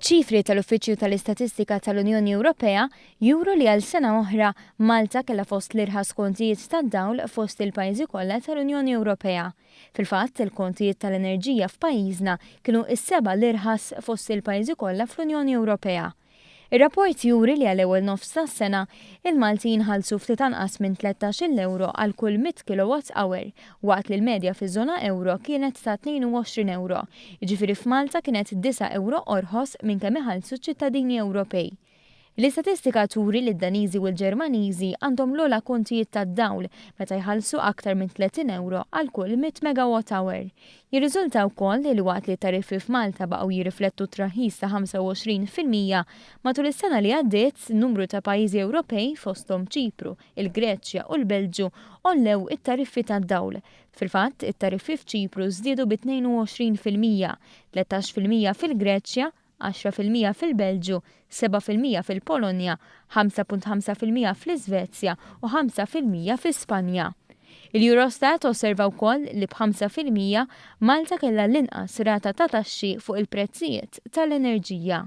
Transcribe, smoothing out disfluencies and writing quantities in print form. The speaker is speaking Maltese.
Iċ-ċifri tal-Uffiċċju tal-Istatistika tal-Unjoni Ewropea juru li għal sena oħra Malta kellha fost l-irħas kontijiet tad-dawl fost il-pajjiżi kollha tal-Unjoni Ewropea. Fil-fatt, il-kontijiet tal-enerġija f'pajjiżna kienu s-seba' l-irħas fost il-pajjiżi kollha fl-Unjoni Ewropea. Ir-rapport juri li għal-ewwel nofs tas-sena il-Maltin ħallsu ftit anqas minn 13 euro għal kull 100 kWh, waqt li l-medja fiż-żona euro kienet ta' 22 euro. Jiġifieri f'Malta kienet 9 euro orħos minn kemm iħallsu ċ-ċittadini Ewropej. L-istatistika turi li d-Daniżi u l-Ġermaniżi għandhom l-ogħla kontijiet tad-dawl meta jħallsu aktar minn 30 euro għal kull 100 MWh. Jirriżulta wkoll li waqt li tariffi f'Malta baqgħu jirriflettu traħis ta' 25% matul is-sena li għaddiet numru ta' pajjiżi Ewropej fosthom Ċipru, il-Greċja u l-Belġju ollew it-tariffi tad-dawl. Fil-fatt, it-tariffi f'Ċipru żdiedu bi 22%, 13% fil-Greċja, 10% fil-Belġju, 7% fil-Polonja, 5.5% fl-Iżvezja u 5% fl-Ispanja. Il-Eurostat osserva wkoll li b'5% Malta kellha l-inqas rata ta' taxxi fuq il-prezzijiet tal-enerġija.